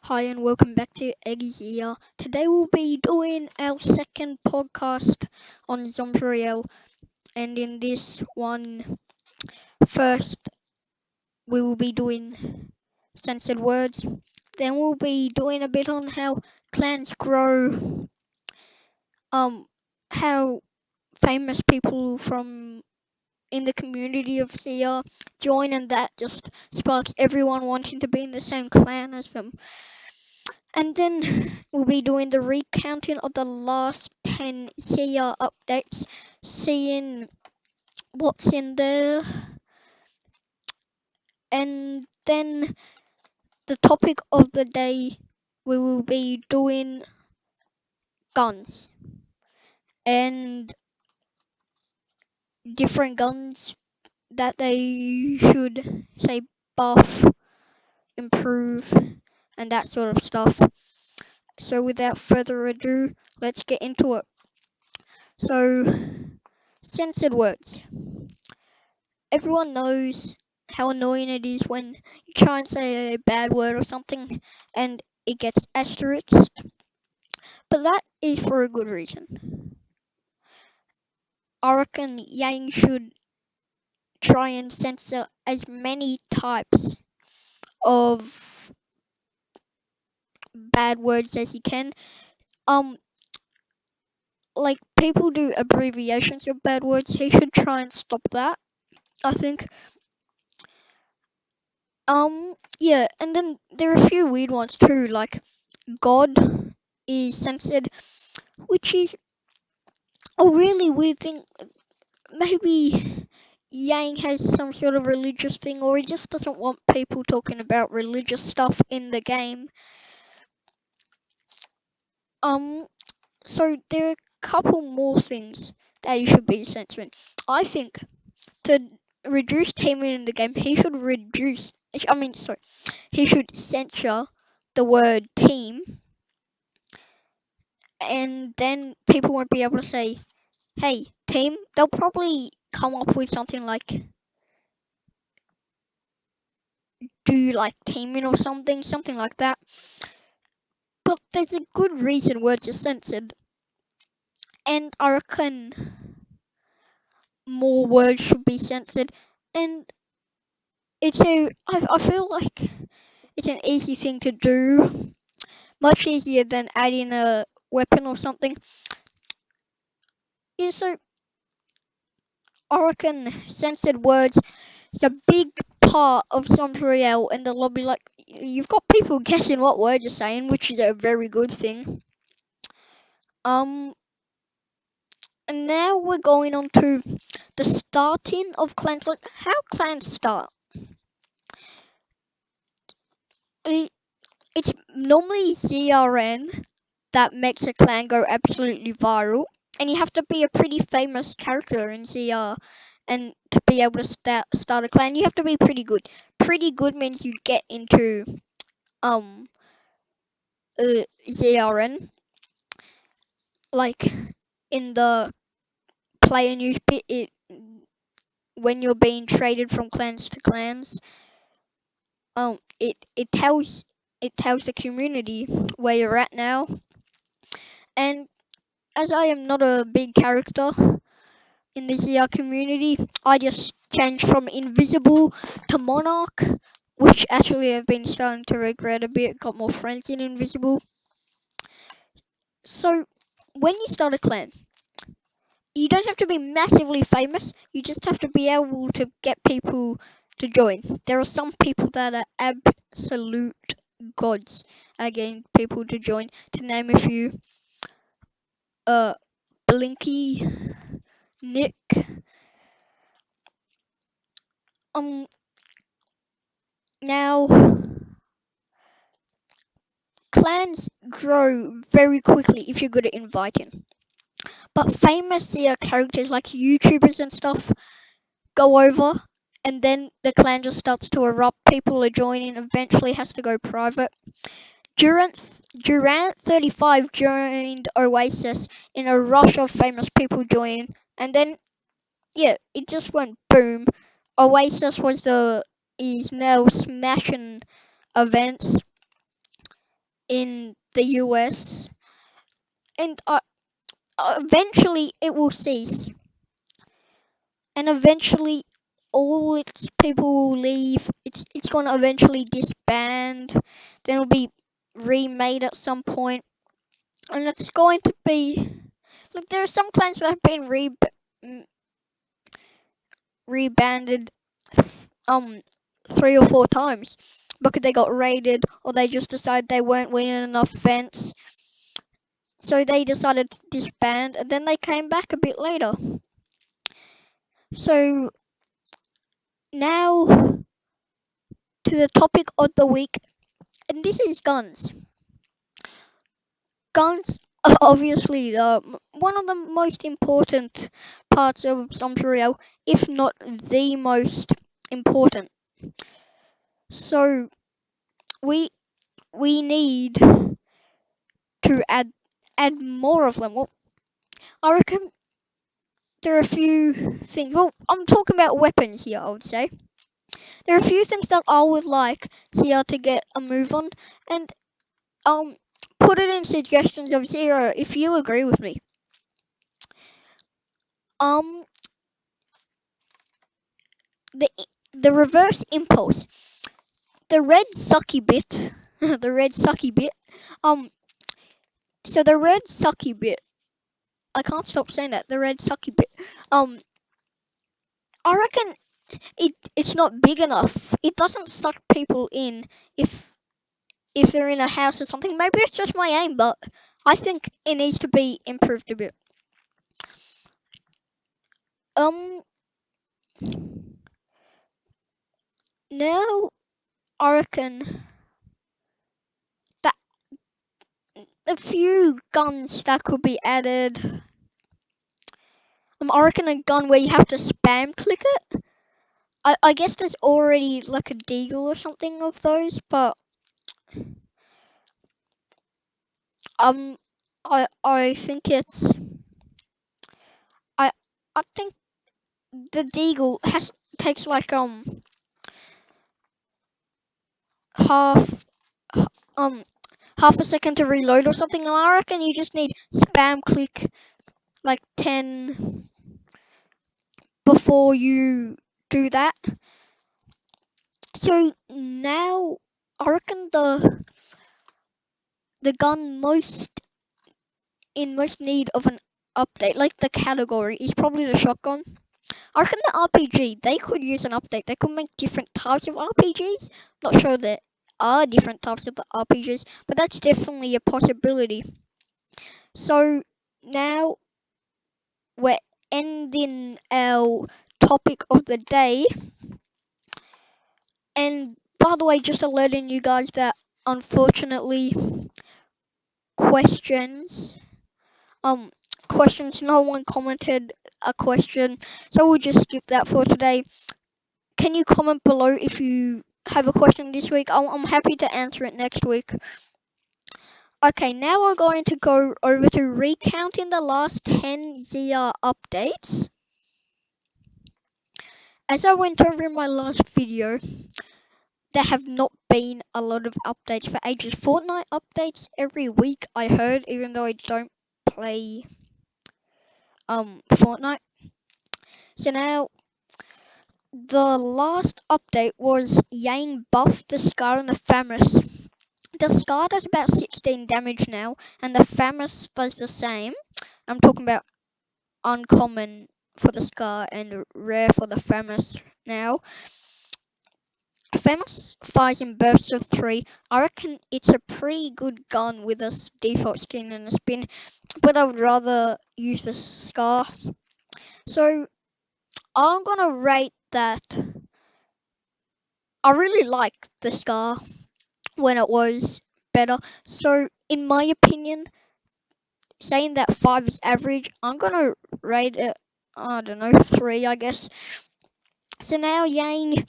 Hi and welcome back to eggyZR. Today we'll be doing our second podcast on Zombs Royale, and in this one, first we will be doing censored words. Then we'll be doing a bit on how clans grow, how famous people from in the community of ZR join, and that just sparks everyone wanting to be in the same clan as them. And then we'll be doing the recounting of the last 10 year updates, seeing what's in there. And then the topic of the day, we will be doing guns and different guns that they should, say, buff, improve, and that sort of stuff. So without further ado, let's get into it. So, censored words. Everyone knows how annoying it is when you try and say a bad word or something and it gets asterisked, but that is for a good reason. I reckon Yang should try and censor as many types of bad words as he can. Like people do abbreviations of bad words, he should try and stop that, I think. Yeah, and then there are a few weird ones too, like God is censored, which is a really weird thing. Maybe Yang has some sort of religious thing, or he just doesn't want people talking about religious stuff in the game. Um, so there are a couple more things that he should be censoring. I think to reduce teaming in the game, he should he should censor the word team, and then people won't be able to say, hey, team. They'll probably come up with something like, do you like teaming or something like that. But there's a good reason words are censored, and I reckon more words should be censored. And I feel like it's an easy thing to do, much easier than adding a weapon or something. Yeah, so I reckon censored words is a big part of Zombs Royale in the lobby. Like, you've got people guessing what word you're saying, which is a very good thing. Um, and now we're going on to the starting of clans. Like, how clans start. It's normally ZRN that makes a clan go absolutely viral, and you have to be a pretty famous character in ZR, and to be able to start a clan, you have to be pretty good. Pretty good means you get into um ZRN, like in the player news bit. When you're being traded from clans to clans, it tells the community where you're at now. And as I am not a big character in the ZR community, I just changed from invisible to monarch, which actually I've been starting to regret a bit. Got more friends in invisible. So when you start a clan, you don't have to be massively famous. You just have to be able to get people to join. There are some people that are absolute gods at getting people to join. To name a few, uh, Blinky, Nick. Now clans grow very quickly if you're good at inviting. But famous characters like YouTubers and stuff go over, and then the clan just starts to erupt. People are joining, eventually has to go private. Durant 35 joined Oasis in a rush of famous people joining, and then yeah, it just went boom. Oasis is now smashing events. in the US, and eventually it will cease, and eventually all its people will leave. It's gonna eventually disband, then it'll be remade at some point, and it's going to be like there are some clans that have been rebanded um 3 or 4 times because they got raided or they just decided they weren't winning enough vents. So they decided to disband and then they came back a bit later. So now to the topic of the week, and this is guns. Guns are obviously one of the most important parts of Zombs Royale, if not the most important. So we need to add more of them. Well, I reckon there are a few things. Well, I'm talking about weapons here, I would say. There are a few things that I would like here to get a move on, and put it in suggestions of zero if you agree with me. Um, the the reverse impulse, the red sucky bit, the red sucky bit. So the red sucky bit. I can't stop saying that. The red sucky bit. I reckon it's not big enough. It doesn't suck people in if they're in a house or something. Maybe it's just my aim, but I think it needs to be improved a bit. Um, Now I reckon that a few guns that could be added. I reckon a gun where you have to spam click it. I guess there's already like a deagle or something of those, but I think I I think the deagle takes like half um half a second to reload or something, and I reckon you just need spam click like 10 before you do that. So now I reckon the gun most need of an update, like the category, is probably the shotgun. I reckon the RPG, they could use an update. They could make different types of RPGs. Not sure there are different types of RPGs, but that's definitely a possibility. So now we're ending our topic of the day. And by the way, just alerting you guys that unfortunately questions questions, no one commented a question, so we'll just skip that for today. Can you comment below if you have a question this week? I'm happy to answer it next week. Okay, now we're going to go over to recounting the last 10 ZR updates. As I went over in my last video, there have not been a lot of updates for ages. Fortnite updates every week, I heard, even though I don't play Fortnite. So now the last update was Yang buffed the Scar and the Famous. The Scar does about 16 damage now, and the Famous does the same. I'm talking about uncommon for the Scar and rare for the Famous now. Famous fires in bursts of 3. I reckon it's a pretty good gun with a default skin and a spin, but I would rather use the Scar. So I'm gonna rate that. I really like the Scar when it was better. So in my opinion, saying that 5 is average, I'm gonna rate it, I don't know, 3 I guess. So now Yang,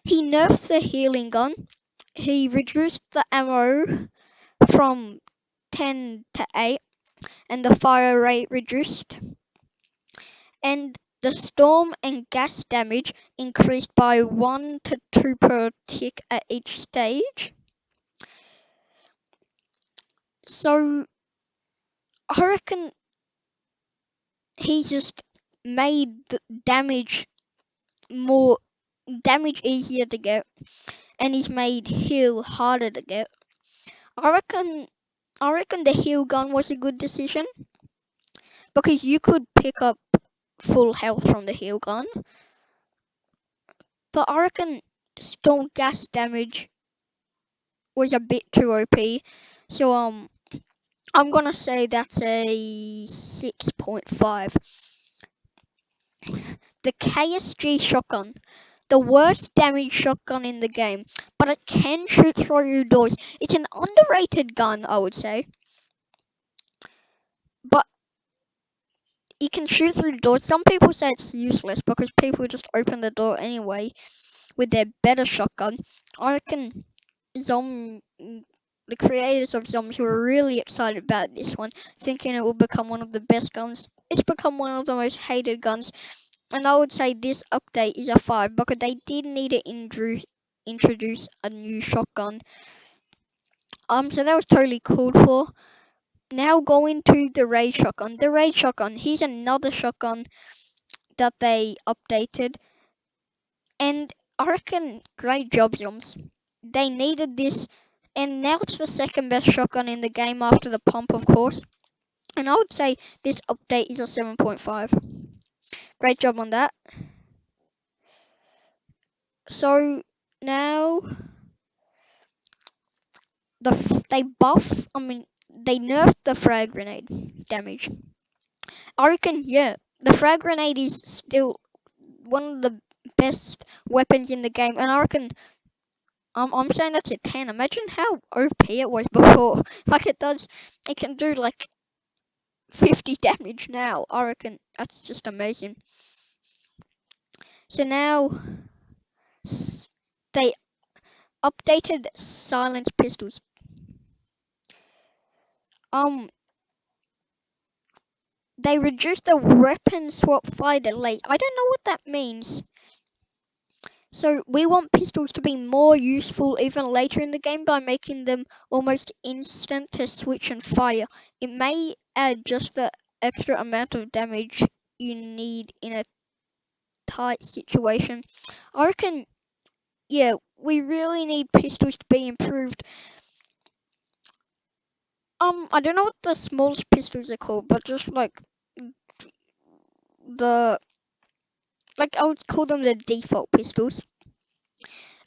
he nerfed the healing gun. He reduced the ammo from 10 to 8 and the fire rate reduced. And the storm and gas damage increased by 1 to 2 per tick at each stage. So I reckon he just made the more damage easier to get, and he's made heal harder to get. I reckon the heal gun was a good decision because you could pick up full health from the heal gun, but I reckon storm gas damage was a bit too OP. So I'm gonna say that's a 6.5. The KSG shotgun, the worst damage shotgun in the game, but it can shoot through doors. It's an underrated gun, I would say, but you can shoot through doors. Some people say it's useless because people just open the door anyway with their better shotgun. I reckon the creators of Zombs were really excited about this one, thinking it will become one of the best guns. It's become one of the most hated guns, and I would say this update is a 5 because they did need to introduce a new shotgun. So that was totally called for. Now going to the raid shotgun. The raid shotgun, here's another shotgun that they updated, and I reckon great job, Zombs. They needed this, and now it's the second best shotgun in the game after the pump, of course. And I would say this update is a 7.5. Great job on that. So now they nerfed the frag grenade damage. I reckon, yeah, the frag grenade is still one of the best weapons in the game, and I reckon I'm saying that's a 10. Imagine how OP it was before. Like it can do like 50 damage now. I reckon that's just amazing. So now they updated silence pistols. They reduced the weapon swap fire delay. I don't know what that means. So we want pistols to be more useful even later in the game by making them almost instant to switch and fire. It may add just the extra amount of damage you need in a tight situation. I reckon, yeah, we really need pistols to be improved. I don't know what the smallest pistols are called, but just like I would call them the default pistols.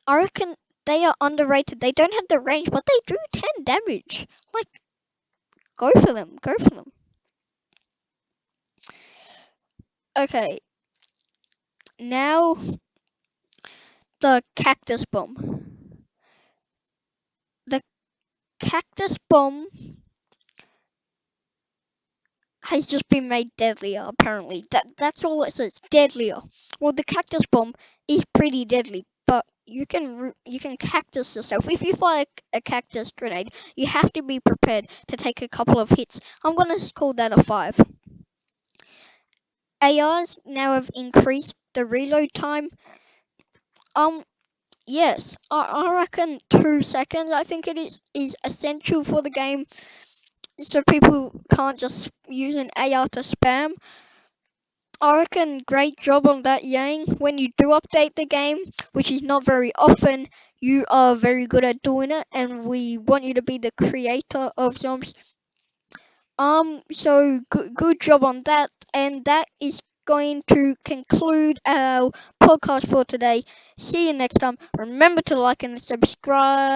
I reckon they are underrated. They don't have the range, but they do 10 damage. Like, go for them. Go for them. Okay. Now, the cactus bomb. The cactus bomb has just been made deadlier, apparently. That's all it says. Deadlier. Well, the cactus bomb is pretty deadly, but you can cactus yourself. If you fire a cactus grenade, you have to be prepared to take a couple of hits. I'm gonna call that a 5. ARs now have increased the reload time. Yes, I reckon 2 seconds. I think it is essential for the game, so people can't just use an AR to spam. I reckon great job on that, Yang. When you do update the game, which is not very often, you are very good at doing it, and we want you to be the creator of Zombs. So good job on that, and that is going to conclude our podcast for today. See you next time. Remember to like and subscribe.